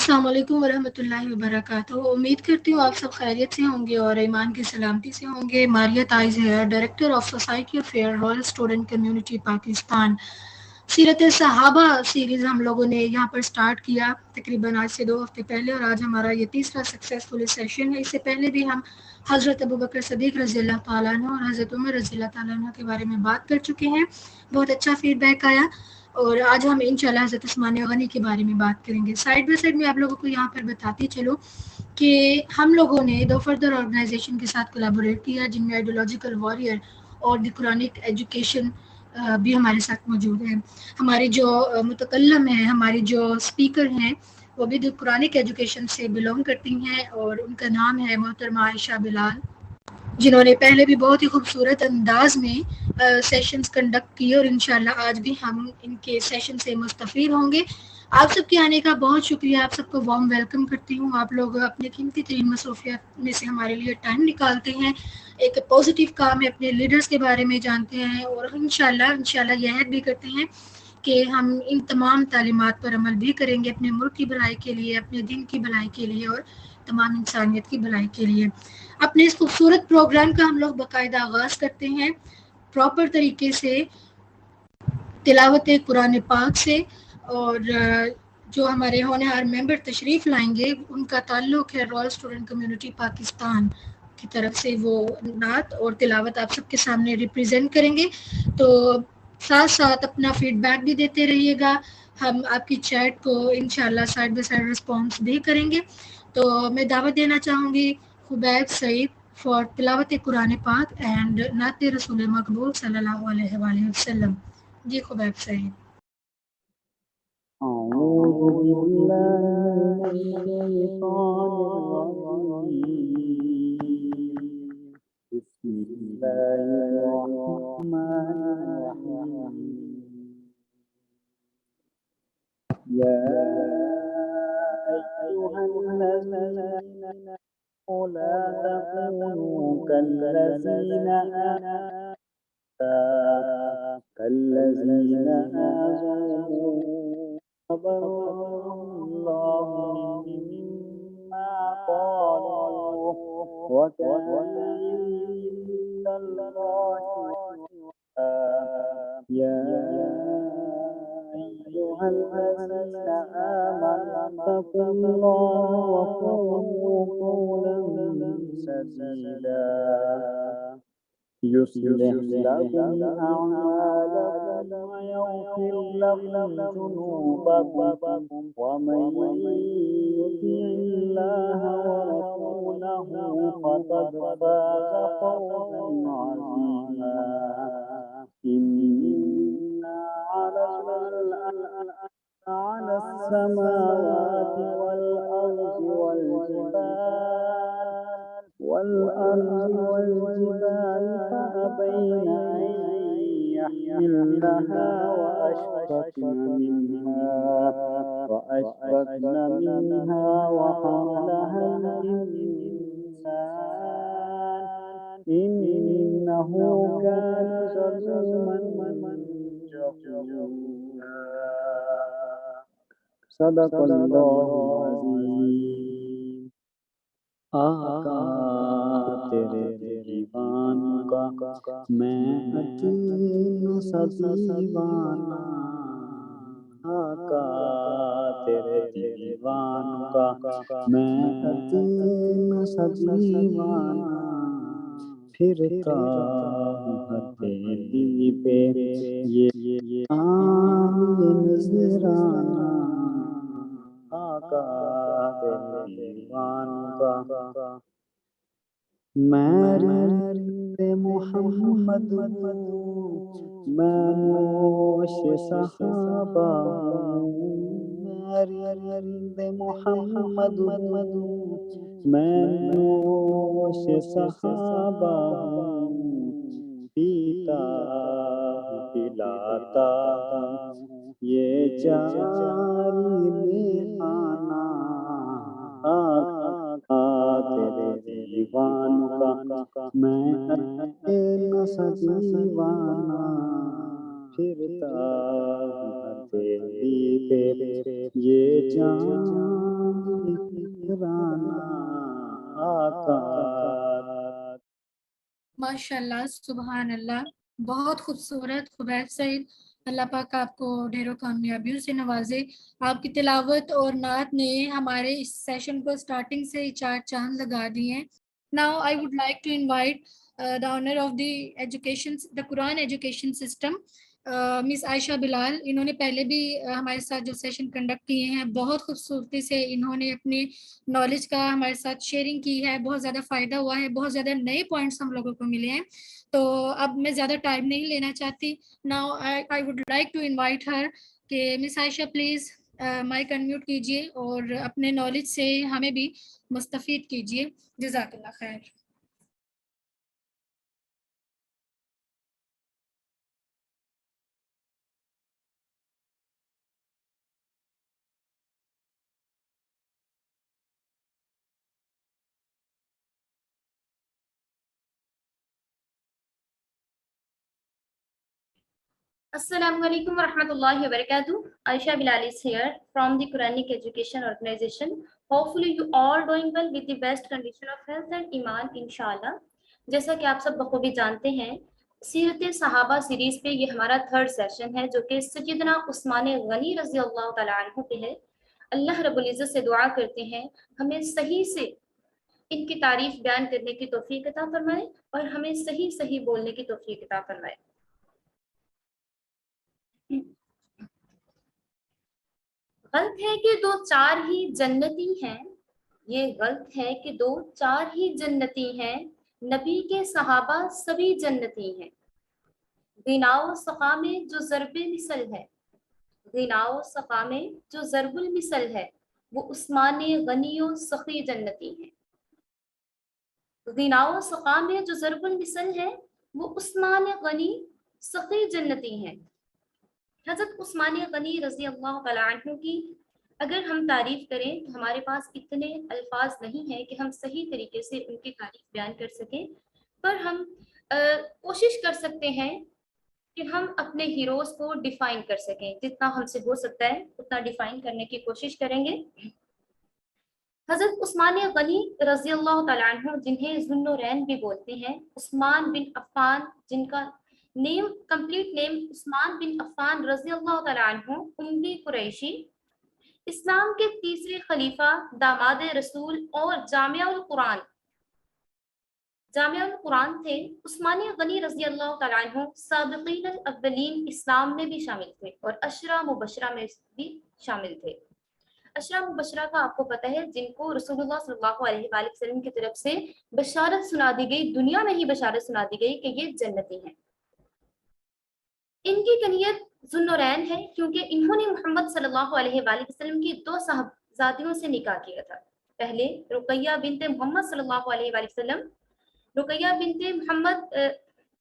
अस्सलाम वालेकुम वरहमतुल्लाहि वबरकातुहू। उम्मीद करती हूँ आप सब खैरियत से होंगे और ईमान की सलामती से होंगे। मारिया ताइज है, director of society affair, royal student community Pakistan. सीरत सहाबा सीरीज़ हम लोगों ने यहाँ पर स्टार्ट किया तकरीबन आज से 2 हफ्ते पहले, और आज हमारा ये तीसरा सक्सेसफुल सेशन है। इससे पहले भी हम हज़रत अबू बकर सदीक़ रज़ी अल्लाह तआला अन्हु और हज़रत उमर रज़ी अल्लाह तआला अन्हा के बारे में बात कर चुके हैं। बहुत अच्छा फीडबैक आया, और आज हम इंशाल्लाह हज़रत उस्मान गनी के बारे में बात करेंगे। साइड बाय साइड में आप लोगों को यहाँ पर बताती चलो कि हम लोगों ने दो फर्दर ऑर्गेनाइजेशन के साथ कोलैबोरेट किया, जिनमें आइडियोलॉजिकल वॉरियर और द कुरानिक एजुकेशन भी हमारे साथ मौजूद है। हमारी जो मुतकल्लम है, हमारी जो स्पीकर हैं, वो भी द कुरानिक एजुकेशन से बिलोंग करती हैं, और उनका नाम है मोहतरमा आयशा बिलाल, जिन्होंने पहले भी बहुत ही खूबसूरत अंदाज में सेशंस कंडक्ट किए, और इंशाल्लाह आज भी हम इनके सेशन से मुस्तफ़ीद होंगे। आप सबके आने का बहुत शुक्रिया, आप सबको वार्म वेलकम करती हूँ। आप लोग अपने कीमती तरीन मसरूफियात में से हमारे लिए टाइम निकालते हैं, एक पॉजिटिव काम है, अपने लीडर्स के बारे में जानते हैं, और इंशाल्लाह यह ऐड भी करते हैं कि हम इन तमाम तालीमात पर अमल भी करेंगे अपने मुल्क की भलाई के लिए, अपने दिन की भलाई के लिए, और तमाम इंसानियत की भलाई के लिए। अपने इस खूबसूरत प्रोग्राम का हम लोग बाकायदा आगाज़ करते हैं प्रॉपर तरीके से तिलावत कुरान पाक से, और जो हमारे होनहार मेंबर तशरीफ़ लाएंगे उनका ताल्लुक़ है रॉयल स्टूडेंट कम्युनिटी पाकिस्तान की तरफ से। वो नात और तिलावत आप सबके सामने रिप्रेजेंट करेंगे, तो साथ साथ अपना फीडबैक भी देते रहिएगा। हम आपकी चैट को इंशाल्लाह साइड बाय साइड रिस्पॉन्स भी करेंगे। तो मैं दावत देना चाहूँगी खुबैब सईद फॉर तिलावत कुरान पाक एंड नात रसूल मकबूल सल्लल्लाहु अलैहि वसल्लम। जी खुबैब सईद। أعوذ بالله من الشيطان الرجيم بسم الله الرحمن الرحيم يا أيها الذين آمنوا لا تكونوا كالذين آذوا فبرأه الله مما قالوا وكان عند الله وجيها يا أيها الذين آمنوا اتقوا الله وقولوا قولا سديدا يصلح لكم أعمالكم ويغفر لكم ذنوبكم ومن يطع الله ورسوله فقد فاز فوزا عظيما إنا عرضنا على السماوات والأرض والجبال فأبين أن يحملنها وأشفقن منها وحملها الإنسان إنه كان ظلوما جهولا صدق الله العظيم آقا تیرے دیوان کا میں اتنا سا دیوانہ آقا تیرے دیوان کا میں اتنا سا دیوانہ پھرتا ہوں ہر تیری پہ یہ آئے نظرانہ آقا تیرے دیوان کا میں رند محمد ہوں میں نوش صحابہ ہوں میں رند محمد ہوں میں نوش صحابہ ہوں پیتا ہوں پلاتا ہوں یہ جاری میخانہ آقا تیرے دیوان کا میں اتنا سا دیوانہ پھرتا ہوں ہر تیری پہ یہ جان मुलाकात। माशाल्लाह, सुबहान अल्लाह, बहुत खूबसूरत खुबैब सईद। अल्लाह पाक आपको ढेरों कामयाबियों से नवाजे। आपकी तिलावत और नात ने हमारे इस सेशन को स्टार्टिंग से ही चार चांद लगा दिए हैं। Now I would like to invite the honour of the education, the Quran education system, miss Ayesha Bilal. इन्होंने पहले भी हमारे साथ जो सेशन कंडक्ट किए हैं, बहुत खूबसूरती से इन्होंने अपने नॉलेज का हमारे साथ शेयरिंग की है। बहुत ज़्यादा फ़ायदा हुआ है, बहुत ज़्यादा नए पॉइंट्स हम लोगों को मिले हैं। तो अब मैं ज़्यादा टाइम नहीं लेना चाहती। Now I would like to invite her कि miss Ayesha please mic unmute कीजिए और अपने नॉलेज से हमें भी मुस्तफ़ीद कीजिए। जज़ाकल्लाह खैर। Assalamu alaikum wa rahmatullahi wa barakatuh. Aisha Bilal is here from the Quranic Education Organization. Hopefully you all doing well with the best condition of health and iman inshallah. जैसा कि आप सब बखूबी जानते हैं, सीरत सहाबा सीरीज पे ये हमारा थर्ड सेशन है जो कि सैयदना उस्मान गनी रज़ी अल्लाह तआला अन्हु पे है। अल्लाह रब्बुल इज़्ज़त से दुआ करते हैं हमें सही से इनकी तारीफ बयान करने की तौफीक अता फरमाए और हमें सही सही बोलने की तौफीक अता फरमाए। गलत है कि दो चार ही जन्नती हैं, ये गलत है कि दो चार ही जन्नती हैं, नबी के सहाबा सभी जन्नती हैं। गिनाओ सफा में जो ज़रबे मिसल है, गिनाओ सफा में जो ज़रबुल मिसल है, वो उस्मान गनियो सखी जन्नती हैं। गिनाओ सफा में जो ज़रबुल मिसल है, वो उस्मान गनी सखी जन्नती हैं। हज़रत उस्मान गनी रज़ी अल्लाह तआला अन्हु की अगर हम तारीफ करें तो हमारे पास इतने अल्फाज नहीं हैं कि हम सही तरीके से उनकी तारीफ बयान कर सकें, पर हम कोशिश कर सकते हैं कि हम अपने हीरोज को डिफाइन कर सकें। जितना हमसे हो सकता है उतना डिफाइन करने की कोशिश करेंगे। हज़रत उस्मान गनी रज़ी अल्लाह तआला अन्हु, जिन्हें ज़ुन्नुरैन भी बोलते हैं, उस्मान बिन अफ़्फ़ान, जिनका नेम कंप्लीट नेम उस्मान बिन अफ़्फ़ान रज़ी अल्लाह तआला अन्हु, उम्मी कुरैशी, इस्लाम के तीसरे खलीफा, दामाद रसूल और जामिउल कुरान थे। उस्मान गनी रज़ी अल्लाह तआला अन्हु साबिक़ीन अल-अव्वलीन इस्लाम में भी शामिल थे और अशरा मुबशरा में भी शामिल थे। अशरा मुबशरा का आपको पता है, जिनको रसूलुल्लाह सल्लल्लाहु अलैहि वसल्लम की तरफ से बशारत सुना दी गई, दुनिया में ही बशारत सुना दी गई कि ये जन्नती हैं। इनकी कनियत ज़ुन्नुरैन है क्योंकि इन्होंने मोहम्मद सल्लल्लाहु अलैहि वसल्लम की दो साहबजादियों से निकाह किया था। पहले रुकैया बिनते मोहम्मद सल्लल्लाहु अलैहि वसल्लम, रुकैया बिनते मोहम्मद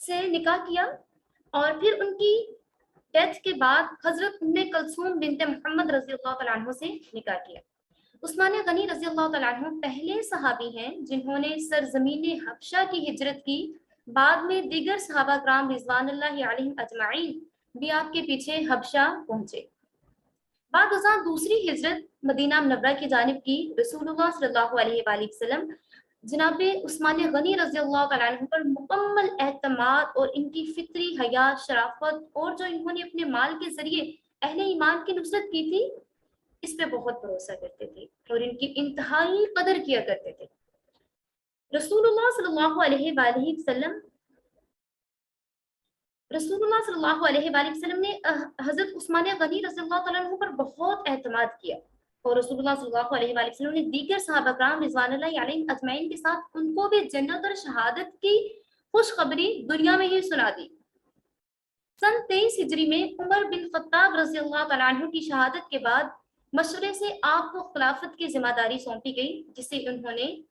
से निकाह किया और फिर उनकी डेथ के बाद हजरत उम्मे कलसूम बिनते मोहम्मद रज़ी अल्लाह तआला अन्हु से निकाह किया। उस्मान गनी रज़ी अल्लाह तआला अन्हु पहले सहाबी हैं जिन्होंने सरजमीन हबशा की हिजरत की। बाद में दीगर सहाबा कराम रिज़वानुल्लाहि अलैहिम अजमाइन भी आपके पीछे हबशा पहुंचे। बाद दूसरी हिजरत मदीना मुनव्वरा की जानिब की। रसूलुल्लाह सल्लल्लाहु अलैहि वसल्लम जनाबे उस्मान गनी रज़ी अल्लाह तआला अन्हु पर मुकम्मल एतमाद और इनकी फित्री हया, शराफत और जो इन्होंने अपने माल के जरिए अहले ईमान की नुसरत की थी, इस पे बहुत भरोसा करते थे और इनकी इंतहाई कदर किया करते थे। रसूलुल्लाह सल्लल्लाहु अलैहि वसल्लम ने हजरत उस्मान गनी रज़ियल्लाहु तआला अन्हु पर बहुत एतमाद किया और रसूलुल्लाह सल्लल्लाहु अलैहि वसल्लम ने दीगर सहाबा कराम रिज़वानुल्लाहि अलैहिम अजमैन के साथ उनको भी जन्नत और शहादत की खुशखबरी दुनिया में ही सुना दी। सन 23 हिजरी में उमर बिन खत्ताब रज़ियल्लाहु तआला अन्हु की शहादत के बाद मशवरे से आपको खिलाफत की जिम्मेदारी सौंपी गई, जिसे उन्होंने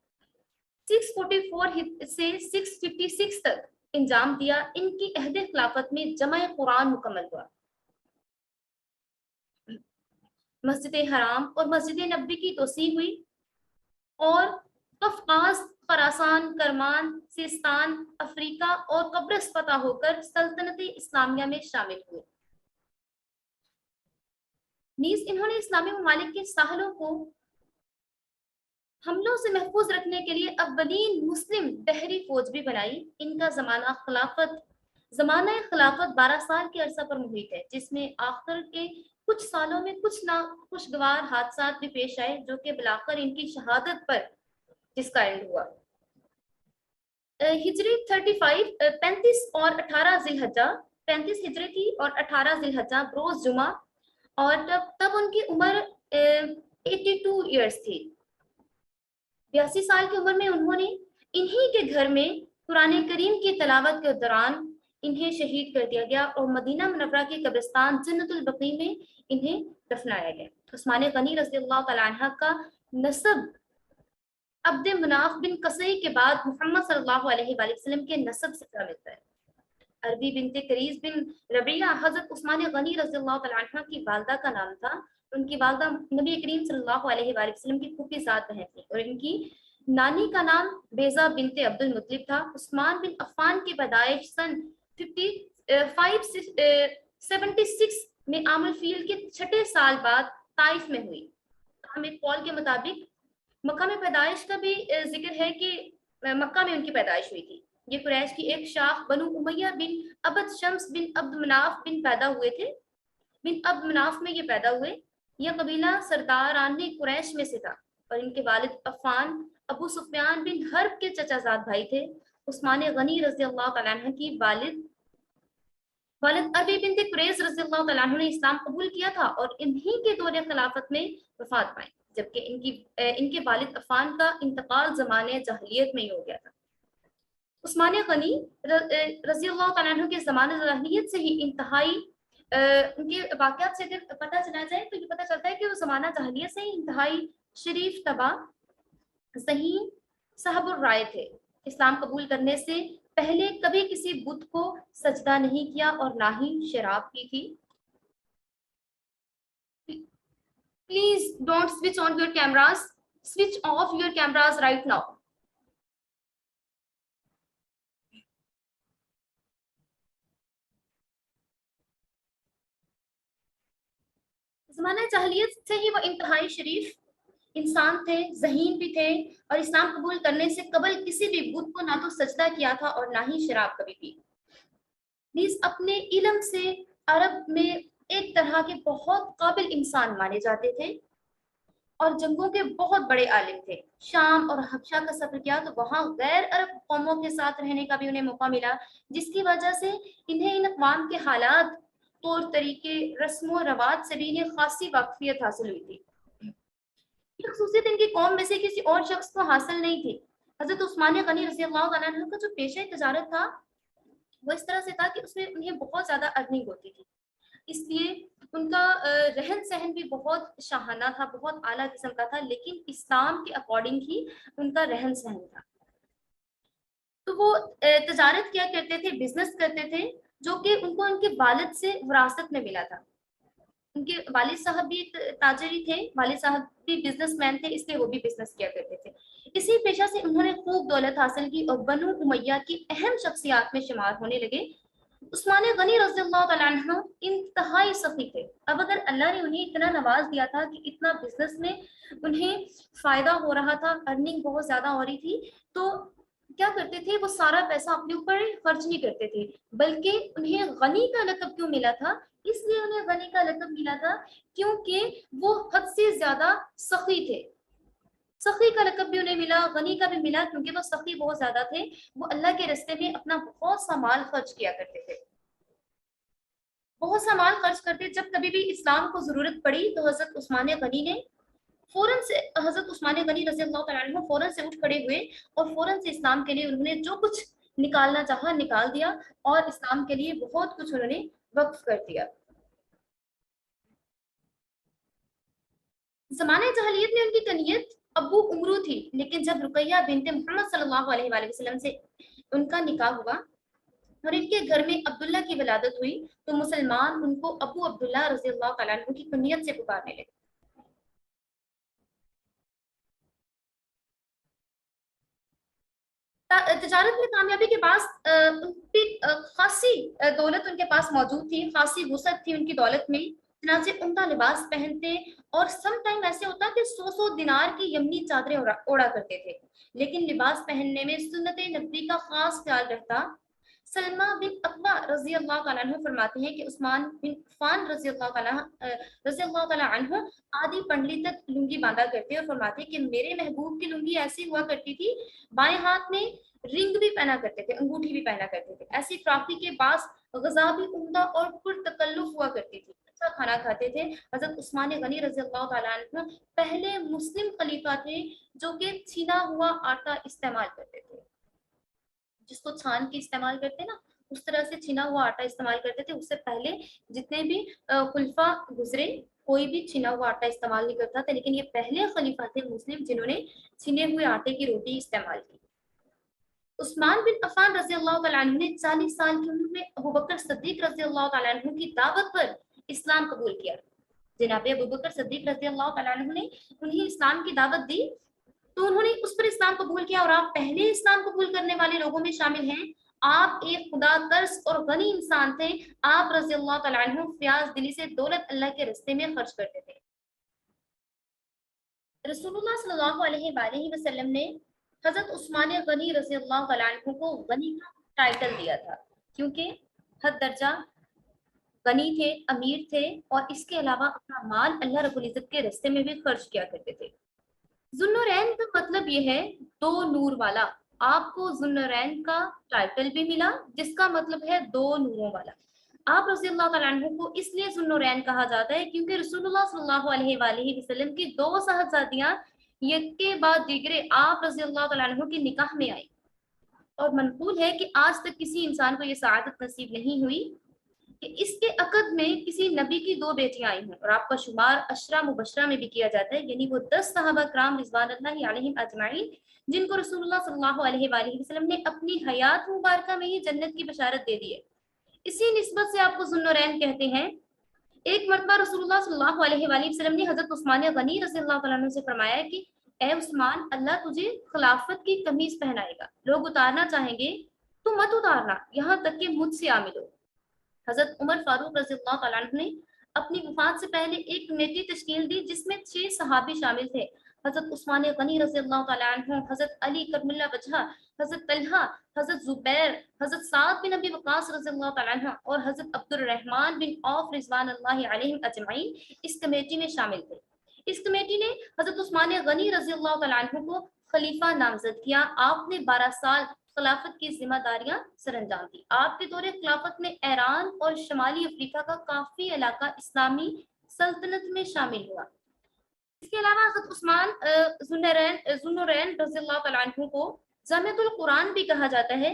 644 से 656 तक इंजाम दिया। इनकी अहद खिलाफत में जमा कुरान मुकम्मल हुआ। मस्जिद हराम और मस्जिद नबी की तोसी हुई और कफकास, खरासान, करमान, सिस्तान, अफ्रीका और कब्रस फतह होकर सल्तनत इस्लामिया में शामिल हुए। नीज इन्होंने इस्लामी ममालिक के साहलों को حملوں سے محفوظ رکھنے کے لیے اولین مسلم بحری فوج بھی بنائی۔ ان کا زمانہ خلافت 12 سال کے عرصہ پر محیط ہے، جس میں آخر کے کچھ سالوں میں کچھ ناخوشگوار حادثات بھی پیش آئے، جو کہ بالآخر ان کی شہادت پر جس کا اینڈ ہوا۔ ہجری 35 اور 18 ذی الحجہ، 35 ہجری تھی اور 18 ذی الحجہ بروز جمعہ، اور تب ان کی عمر 82 ایئرس تھی۔ 82 سال کی عمر میں انہوں نے انہی کے گھر میں قرآن کریم کی تلاوت کے دوران انہیں شہید کر دیا گیا اور مدینہ منورہ کے قبرستان جنت البقیع میں انہیں دفنایا گیا۔ عثمان غنی رضی اللہ تعالیٰ عنہ کا نسب عبد مناف بن قصی کے بعد محمد صلی اللہ علیہ وآلہ وسلم کے نسب سے ملتا ہے۔ عربی بنت قریز بن ربیعہ حضرت عثمان غنی رضی اللہ تعالیٰ عنہ کی والدہ کا نام تھا۔ ان کی والدہ نبی کریم صلی اللہ علیہ وآلہ وسلم کی پھوپھی ذات بہن تھی، اور ان کی نانی کا نام بیضہ بنت عبد المطلب تھا۔ عثمان بن عفان کی پیدائش سن 76 میں عام الفیل کے 6 سال بعد طائف میں ہوئی۔ ایک قول کے مطابق مکہ میں پیدائش کا بھی ذکر ہے کہ مکہ میں ان کی پیدائش ہوئی تھی۔ یہ قریش کی ایک شاخ بنو امیہ بن عبد شمس بن عبد مناف بن پیدا ہوئے تھے، بن عبد مناف میں یہ پیدا ہوئے۔ یہ قبیلہ سرداران قریش میں سے تھا، اور ان کے والد عفان ابو سفیان بن حرب کے چچا زاد بھائی تھے۔ عثمان غنی رضی اللہ تعالیٰ عنہ کی والد عربی بنت قریز رضی اللہ تعالیٰ عنہ نے اسلام قبول کیا تھا اور انہی کے دور خلافت میں وفات پائی، جبکہ ان کے والد عفان کا انتقال زمانے جاہلیت میں ہی ہو گیا تھا۔ عثمان غنی رضی اللہ تعالیٰ عنہ کے زمانے جاہلیت سے ہی انتہائی ان کے واقعات سے اگر پتہ چلا جائے تو یہ پتہ چلتا ہے کہ وہ زمانہ جاہلیت سے ہی انتہائی شریف طبع ذہین صاحب الرائے تھے۔ اسلام قبول کرنے سے پہلے کبھی کسی بت کو سجدہ نہیں کیا اور نہ ہی شراب پی تھی۔ Please don't switch on your cameras. Switch off your cameras right now. زمانہ جاہلیت سے ہی وہ انتہائی شریف انسان تھے، ذہین بھی تھے، اور اسلام قبول کرنے سے قبل کسی بھی بت کو نہ تو سجدہ کیا تھا اور نہ ہی شراب کبھی پی۔ نیز اپنے علم سے عرب میں ایک طرح کے بہت قابل انسان مانے جاتے تھے اور جنگوں کے بہت بڑے عالم تھے۔ شام اور حبشہ کا سفر کیا تو وہاں غیر عرب قوموں کے ساتھ رہنے کا بھی انہیں موقع ملا، جس کی وجہ سے انہیں ان اقوام کے حالات، طور طریقے، رسم و رواج سے بھی انہیں خاصی واقفیت حاصل ہوئی تھی۔ یہ خصوصیت ان کی قوم میں سے کسی اور شخص کو حاصل نہیں تھی۔ حضرت عثمان غنی رضی اللہ عنہ کا جو پیشہ تجارت تھا وہ اس طرح سے تھا کہ اس میں انہیں بہت زیادہ ارننگ ہوتی تھی، اس لیے ان کا رہن سہن بھی بہت شاہانہ تھا، بہت اعلیٰ قسم کا تھا، لیکن اسلام کے اکارڈنگ ہی ان کا رہن سہن تھا۔ تو وہ تجارت کیا کرتے تھے، بزنس کرتے تھے، جو کہ ان کو ان کے والد سے وراثت میں ملا تھا۔ ان کے والد صاحب بھی تاجری تھے، والد صاحب بھی بزنس مین تھے، اس لیے وہ بھی بزنس کیا کرتے تھے۔ اسی پیشہ سے انہوں نے خوب دولت حاصل کی اور بنو امیہ کی اہم شخصیات میں شمار ہونے لگے۔ عثمان غنی رضی اللہ تعالیٰ عنہ انتہائی سخی تھے۔ اب اگر اللہ نے انہیں اتنا نواز دیا تھا کہ اتنا بزنس میں انہیں فائدہ ہو رہا تھا، ارننگ بہت زیادہ ہو رہی تھی، تو کیا کرتے تھے؟ وہ سارا پیسہ اپنے اوپر خرچ نہیں کرتے تھے، بلکہ انہیں غنی کا لقب کیوں ملا تھا؟ اس لیے انہیں غنی کا لقب ملا تھا کیونکہ وہ حد سے زیادہ سخی تھے۔ سخی کا لقب بھی انہیں ملا، غنی کا بھی ملا، کیونکہ وہ سخی بہت زیادہ تھے۔ وہ اللہ کے راستے میں اپنا بہت سا مال خرچ کیا کرتے تھے، بہت سا مال خرچ کرتے۔ جب کبھی بھی اسلام کو ضرورت پڑی تو حضرت عثمان غنی نے فوراً سے حضرت عثمان غنی رضی اللہ تعالیٰ عنہ فوراً سے اٹھ کھڑے ہوئے اور فوراً سے اسلام کے لیے انہوں نے جو کچھ نکالنا چاہا نکال دیا، اور اسلام کے لیے بہت کچھ انہوں نے وقف کر دیا۔ زمانہ جاہلیت میں ان کی کنیت ابو عمرو تھی، لیکن جب رقیہ بنت محمد صلی اللہ علیہ وآلہ وسلم سے ان کا نکاح ہوا اور ان کے گھر میں عبداللہ کی ولادت ہوئی تو مسلمان ان کو ابو عبداللہ رضی اللہ تعالیٰ عنہ کی کنیت سے پکارنے لگے۔ تجارت میں کامیابی کے بعد خاصی دولت ان کے پاس موجود تھی، خاصی وسعت تھی ان کی دولت میں، चनाचे उम्दा लिबास पहनते और सम टाइम ऐसे होता कि 100 दिनार की यमनी चादरें ओढ़ा करते थे, लेकिन लिबास पहनने में सुन्नत नबी का खास ख्याल रहता। सलमा बिन अकवा रजी अल्लाह तआला अन्हु फरमाते हैं कि उस्मान बिन अफ़्फ़ान रजी अल्लाह तआला अन्हु आधी पंडली तक लुंगी बांधा करते और फरमाते कि मेरे महबूब की लुंगी ऐसी हुआ करती थी, बाएं हाथ में रिंग भी पहना करते थे, अंगूठी भी पहना करते थे। ऐसी फ्राकी के पास गज़ा भी उम्दा और पुरतकल्लुफ़ हुआ करती थी, अच्छा खाना खाते थे। हज़रत उस्मान गनी रज़ी अल्लाह तआला अन्हु पहले मुस्लिम खलीफा थे जो कि छिना हुआ आटा इस्तेमाल करते थे, जिसको छान के इस्तेमाल करते ना, उस तरह से छिना हुआ आटा इस्तेमाल करते थे। उससे पहले जितने भी खुलफा गुजरे, कोई भी छिना हुआ आटा इस्तेमाल नहीं करता था, लेकिन ये पहले खलीफा थे मुस्लिम जिन्होंने छिने हुए आटे की रोटी इस्तेमाल की। उस्मान बिन अफ़्फ़ान रज़ी अल्लाह तआला अन्हु ने 40 साल की उम्र में अबू बकर सिद्दीक रज़ी अल्लाह तआला अन्हु की दावत पर इस्लाम कबूल किया। जनाब अबू बकर सिद्दीक रज़ी अल्लाह तआला अन्हु ने उन्हें इस्लाम की दावत दी, तो उन्होंने उस पर इस्लाम कबूल किया और आप पहले इस्लाम कबूल करने वाले लोगों में शामिल हैं। आप एक खुदा तरस और गनी इंसान थे। आप रज़ी अल्लाह तआला अन्हु फ़याज़ दिली से दौलत अल्लाह के रास्ते में खर्च करते थे। रसूलुल्लाह सल्लल्लाहु अलैहि वसल्लम ने हज़रत उस्मान गनी रज़ी अल्लाह तआला अन्हु को गनी का टाइटल दिया था, क्योंकि हद दर्जा गनी थे, अमीर थे और इसके अलावा अपना माल अल्लाह रब्बुल इज़्ज़त के रास्ते में भी खर्च किया करते थे। ज़ुन्नुरैन का मतलब ये है दो नूर वाला। आपको ज़ुन्नुरैन का टाइटल भी मिला जिसका मतलब है दो नूरों वाला। आप रज़ी अल्लाह तआला अन्हु को इसलिए ज़ुन्नुरैन कहा जाता है क्योंकि रसूलुल्लाह सल्लल्लाहु अलैहि वसल्लम की दो साहबजादियां एक के बाद दीगरे आप रज़ी अल्लाह तआला अन्हु की निकाह में आई, और मनकूल है कि आज तक किसी इंसान को ये सआदत नसीब नहीं हुई कि इसके अकद में किसी नबी की दो बेटियां आई हों, और आपका शुमार अशरा मुबशरा में भी किया जाता है, यानी वो 10 सहाबा कराम रिज़वानुल्लाहि अलैहिम अजमाइन जिनको रसूलुल्लाह सल्लल्लाहु अलैहि वसल्लम ने अपनी हयात मुबारका में ही जन्नत की बशारत दे दी है। इसी निस्बत से आपको ज़ुन्नुरैन कहते हैं। एक मरतबा रसूलुल्लाह सल्लल्लाहु अलैहि वसल्लम ने हज़रत उस्मान गनी रज़ी अल्लाह तआला अन्हु से फरमाया कि ए उस्मान, अल्लाह तुझे खिलाफत की कमीज पहनाएगा, लोग उतारना चाहेंगे तो मत उतारना यहाँ तक कि मुझसे आ मिलो। हज़रत उमर फारूक रज़ी अल्लाह तआला अन्हु ने अपनी वफात से पहले एक कमेटी तश्कील दी जिसमें 6 सहाबी शामिल थे। हज़रत उस्मान गनी रज़ी अल्लाह तआला अन्हु, हज़रत अली करमुल्लाह वजह, हज़रत तलहा, हज़रत जुबैर, हज़रत साद बिन अबी वक़ास रज़ी अल्लाह तआला अन्हु और हज़रत अब्दुर रहमान बिन औफ रिज़वानुल्लाहि अलैहिम अजमईन इस कमेटी में शामिल थे। इस कमेटी ने हज़रत उस्मान गनी रज़ी अल्लाह तआला अन्हु को खलीफा नामजद किया। आपने 12 साल खिलाफत की जिम्मेदारियां सरअंजाम दी। आपके दौरे खिलाफत में ईरान और शमाली अफ्रीका का काफी इलाका इस्लामी सल्तनत में शामिल हुआ। इसके अलावा हज़रत उस्मान ज़ुन्नुरैन रज़ियल्लाहु तआला अन्हु को जामिअतुल कुरान भी कहा जाता है।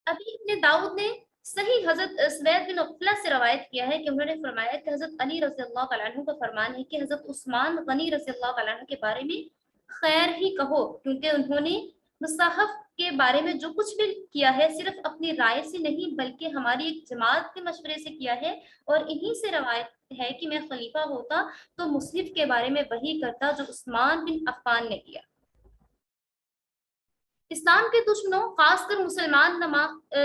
अभी इब्न दाऊद ने सही हज़रत सुवैद बिन अफ़ला से रवायत किया है कि उन्होंने फरमाया कि हज़रत अली रज़ियल्लाहु तआला अन्हु का फरमान है कि हज़रत उस्मान गनी रज़ियल्लाहु तआला अन्हु के बारे में खैर ही कहो, क्योंकि उन्होंने मुसाहफ के बारे में जो कुछ भी किया है सिर्फ अपनी राय से नहीं बल्कि हमारी एक जमात के मशवरे से किया है, और इन्हीं से रवायत है कि मैं खलीफा होता तो मुसहिफ के बारे में वही करता जो उस्मान बिन अफ़्फ़ान ने किया। इस्लाम के दुश्मनों, खासकर मुसलमान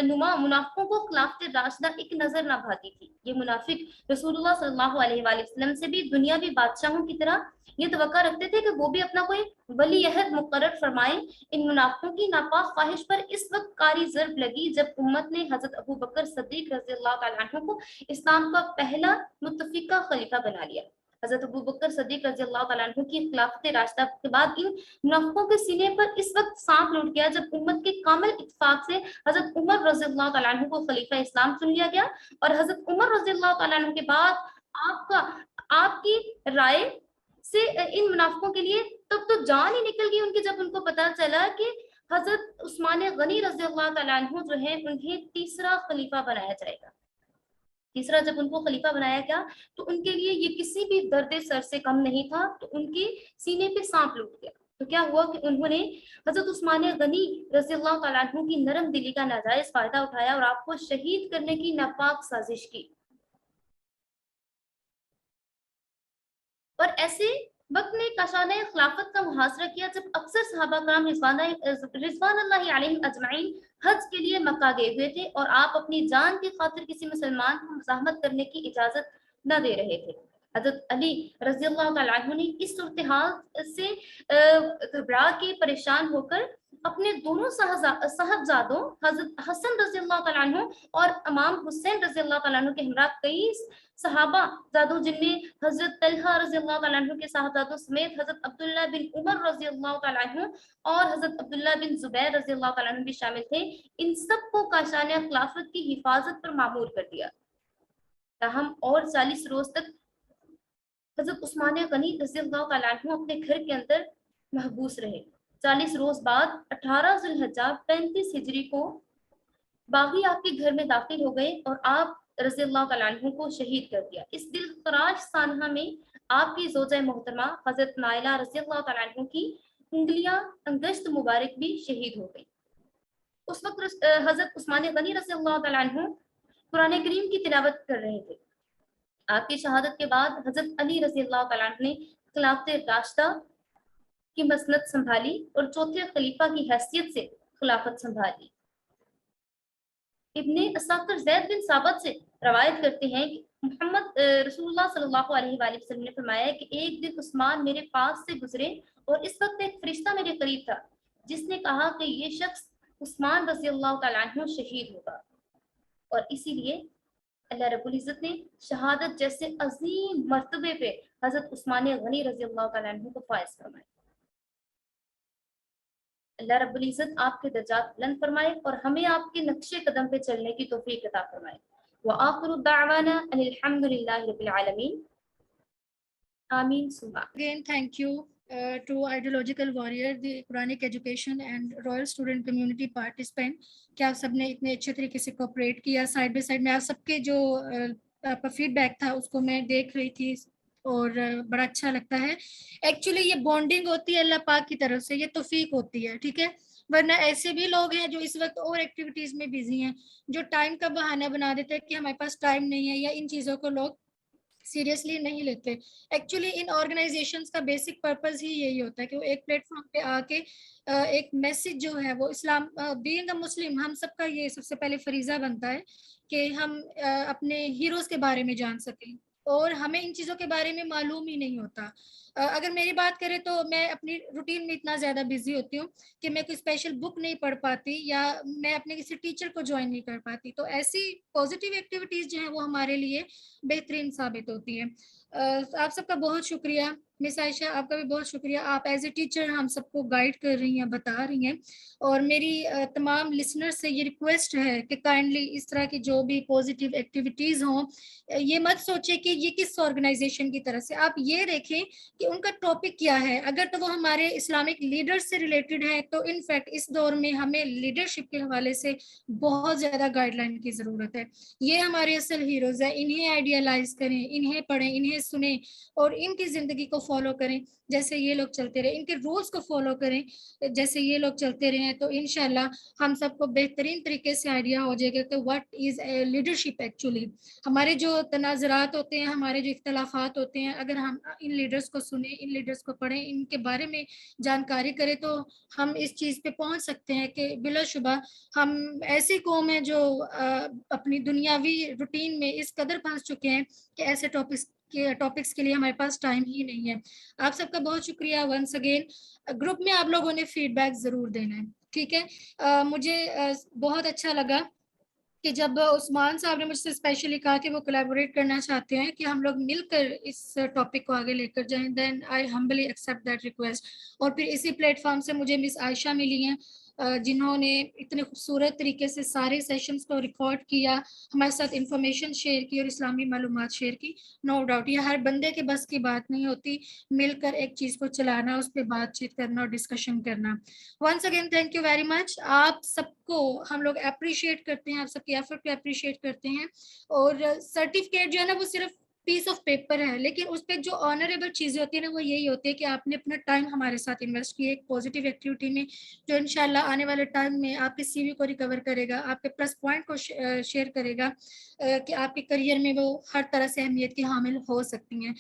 नुमा मुनाफिकों को खिलाफत राशिदा एक नजर न भाती थी। ये मुनाफिक रसूलुल्लाह सल्लल्लाहु अलैहि वसल्लम से भी दुनियावी बादशाहों की तरह ये तवक्का रखते थे कि वो भी अपना कोई वली अहद मुकर्रर फरमाएं। इन मुनाफिकों की नापाक ख्वाहिश पर इस वक्त कारी ज़र्ब लगी जब उम्मत ने हजरत अबू बकर सिद्दीक रज़ियल्लाहु तआला अन्हु को इस्लाम का पहला मुत्तफिका खलीफा बना लिया। हजरत अबू बकर सिद्दीक रज़ियल्लाहु तआला अन्हु की खिलाफत राशिदा के बाद इन मुनाफिकों के सीने पर इस वक्त सांप लौट गया जब उम्मत के कामिल इत्तेफाक से हजरत उमर रज़ियल्लाहु तआला अन्हु को खलीफा इस्लाम चुन लिया गया, और हजरत उमर रज़ियल्लाहु तआला अन्हु के बाद आपकी राय से इन मुनाफिकों के लिए तब तो जान ही निकल गई उनकी जब उनको पता चला कि हजरत उस्मान गनी रज़ियल्लाहु तआला अन्हु जो है उन्हें तीसरा खलीफा बनाया जाएगा। तीसरा जब उनको खलीफा बनाया गया तो उनके लिए ये किसी भी दर्द सर से कम नहीं था, तो उनके सीने पे सांप लूट गया। तो क्या हुआ कि उन्होंने हजरत उस्मान गनी रज़ियल्लाहु तआला अन्हु की नरम दिली का नाजायज फायदा उठाया और आपको शहीद करने की नापाक साजिश की। और ऐसे वक्त में काशाना खिलाफत का मुहासरा किया जब अक्सर सहाबा कराम रिज़वानुल्लाहि अलैहिम अजमईन हज के लिए मक्का गए हुए थे और आप अपनी जान की खातिर किसी मुसलमान को मुज़ाहमत करने की इजाजत نہ دے رہے تھے۔ حضرت علی رضی اللہ تعالیٰ عنہ نے اس صورتحال سے گھبرا کے پریشان ہو کر اپنے دونوں صاحبزادوں حضرت حسن رضی اللہ تعالیٰ عنہ اور امام حسین رضی اللہ تعالیٰ عنہ کے ہمراہ کئی صحابہ زادوں، جن میں حضرت طلحہ رضی اللہ تعالیٰ عنہ کے صاحبزادوں سمیت حضرت عبداللہ بن عمر رضی اللہ تعالیٰ عنہ اور حضرت عبداللہ بن زبیر رضی اللہ تعالیٰ عنہ بھی شامل تھے، ان سب کو کاشان خلافت کی حفاظت پر مامور کر دیا۔ تاہم اور 40 روز تک حضرت عثمان غنی رضی اللہ تعالیٰ عنہ اپنے گھر کے اندر محبوس رہے۔ 40 روز بعد 18 ذی الحجہ 35 ہجری کو باغی آپ کے گھر میں داخل ہو گئے اور آپ رضی اللہ تعالیٰ عنہ کو شہید کر دیا۔ اس دل خراش سانحہ میں آپ کی زوجہ محترمہ حضرت نائلہ رضی اللہ تعالیٰ عنہ کی انگلیاں انگشت مبارک بھی شہید ہو گئی۔ اس وقت حضرت عثمان غنی رضی اللہ تعالیٰ عنہ قرآن کریم کی تلاوت کر رہے تھے۔ آپ کی شہادت کے بعد حضرت علی رضی اللہ تعالیٰ عنہ نے خلافت راشدہ کی مسند سنبھالی اور چوتھے خلیفہ کی حیثیت سے خلافت سنبھالی۔ ابن اساکر زید بن ثابت سے روایت کرتے ہیں کہ محمد رسول اللہ صلی اللہ علیہ وآلہ وسلم نے فرمایا کہ ایک دن عثمان میرے پاس سے گزرے اور اس وقت ایک فرشتہ میرے قریب تھا جس نے کہا کہ یہ شخص عثمان رضی اللہ تعالیٰ عنہ شہید ہوگا، اور اسی لیے اللہ رب العزت نے شہادت جیسے عظیم مرتبے پہ حضرت عثمان غنی رضی اللہ تعالیٰ عنہ کو فائز فرمائے۔ اللہ رب العزت آپ کے درجات بلند فرمائے اور ہمیں آپ کے نقش قدم پہ چلنے کی توفیق عطا فرمائے۔ وآخر دعوانا ان الحمد للہ رب العالمین، آمین ثم آمین۔ Again, thank you to Ideological Warrior, the Quranic Education and Royal Student Community participant کہ آپ سب نے اتنے اچھے طریقے سے کوپریٹ کیا۔ سائڈ بائی سائڈ میں آپ سب کے جو آپ کا فیڈ بیک تھا اس کو میں دیکھ رہی تھی اور بڑا اچھا لگتا ہے۔ ایکچولی یہ بانڈنگ ہوتی ہے اللہ پاک کی طرف سے، یہ توفیق ہوتی ہے، ٹھیک ہے، ورنہ ایسے بھی لوگ ہیں جو اس وقت اور ایکٹیویٹیز میں بزی ہیں، جو ٹائم کا بہانہ بنا دیتے ہیں کہ ہمارے پاس ٹائم نہیں ہے، یا ان چیزوں کو لوگ سیریسلی نہیں لیتے۔ ایکچولی ان آرگنائزیشنز کا بیسک پرپز ہی یہی ہوتا ہے کہ وہ ایک پلیٹ فارم پہ آ کے ایک میسج جو ہے وہ اسلام، بینگ اے مسلم، ہم سب کا یہ سب سے پہلے فریضہ بنتا ہے کہ ہم اپنے ہیروز کے بارے میں جان سکیں، اور ہمیں ان چیزوں کے بارے میں معلوم ہی نہیں ہوتا۔ اگر میری بات کریں تو میں اپنی روٹین میں اتنا زیادہ بزی ہوتی ہوں کہ میں کوئی اسپیشل بک نہیں پڑھ پاتی، یا میں اپنے کسی ٹیچر کو جوائن نہیں کر پاتی، تو ایسی پازیٹیو ایکٹیویٹیز جو ہیں وہ ہمارے لیے بہترین ثابت ہوتی ہیں۔ آپ سب کا بہت شکریہ۔ مس عائشہ آپ کا بھی بہت شکریہ، آپ ایز اے ٹیچر ہم سب کو گائیڈ کر رہی ہیں، بتا رہی ہیں، اور میری تمام لسنر سے یہ ریکویسٹ ہے کہ کائنڈلی اس طرح کی جو بھی پازیٹیو ایکٹیویٹیز ہوں، یہ مت سوچے کہ یہ کس آرگنائزیشن کی طرف سے، آپ یہ دیکھیں کہ ان کا ٹاپک کیا ہے۔ اگر تو وہ ہمارے اسلامک لیڈر سے ریلیٹڈ ہے تو ان فیکٹ اس دور میں ہمیں لیڈرشپ کے حوالے سے بہت زیادہ گائیڈ لائن کی ضرورت ہے۔ یہ ہمارے اصل ہیروز ہیں، انہیں آئیڈیالائز کریں، انہیں پڑھیں، انہیں سنیں، اور ان کی زندگی کو فالو کریں جیسے یہ لوگ چلتے رہے، ان کے رولز کو فالو کریں جیسے یہ لوگ چلتے رہے ہیں، تو انشاءاللہ ہم سب کو بہترین طریقے سے آئیڈیا ہو جائے گا کہ واٹ از لیڈرشپ ایکچولی۔ ہمارے جو تنازعات ہوتے ہیں، ہمارے جو اختلافات ہوتے ہیں، اگر ہم ان لیڈرز کو سنیں، ان لیڈرز کو پڑھیں، ان کے بارے میں جانکاری کریں، تو ہم اس چیز پہ پہنچ سکتے ہیں کہ بلا شبہ ہم ایسی قوم ہیں جو اپنی دنیاوی روٹین میں اس قدر پھنس چکے ہیں کہ ایسے ٹاپکس کے لیے ہمارے پاس ٹائم ہی نہیں ہے۔ آپ سب کا بہت شکریہ ونس اگین۔ گروپ میں آپ لوگوں نے فیڈ بیک ضرور دینا ہے، ٹھیک ہے۔ مجھے بہت اچھا لگا کہ جب عثمان صاحب نے مجھ سے اسپیشلی کہا کہ وہ کولیبوریٹ کرنا چاہتے ہیں کہ ہم لوگ مل کر اس ٹاپک کو آگے لے کر جائیں، دین آئی ہمبلی ایکسیپٹ دیٹ ریکویسٹ۔ اور پھر اسی پلیٹ فارم سے مجھے مس عائشہ ملی ہیں جنہوں نے اتنے خوبصورت طریقے سے سارے سیشنز کو ریکارڈ کیا، ہمارے ساتھ انفارمیشن شیئر کی اور اسلامی معلومات شیئر کی۔ نو ڈاؤٹ یہ ہر بندے کے بس کی بات نہیں ہوتی، مل کر ایک چیز کو چلانا، اس پہ بات چیت کرنا اور ڈسکشن کرنا۔ Once again thank you very much. آپ سب کو ہم لوگ اپریشیٹ کرتے ہیں، آپ سب کے ایفرٹ کو اپریشیٹ کرتے ہیں، اور سرٹیفکیٹ جو ہے نا وہ صرف پیس آف پیپر ہے، لیکن اس پہ جو آنریبل چیزیں ہوتی ہیں نا وہ یہی ہوتی ہے کہ آپ نے اپنا ٹائم ہمارے ساتھ انویسٹ کیا ایک پازیٹیو ایکٹیویٹی میں، جو انشاءاللہ آنے والے ٹائم میں آپ کے سی وی کو ریکور کرے گا، آپ کے پلس پوائنٹ کو شیئر کرے گا کہ آپ کے کریئر میں وہ ہر طرح سے اہمیت کی حامل ہو سکتی ہیں۔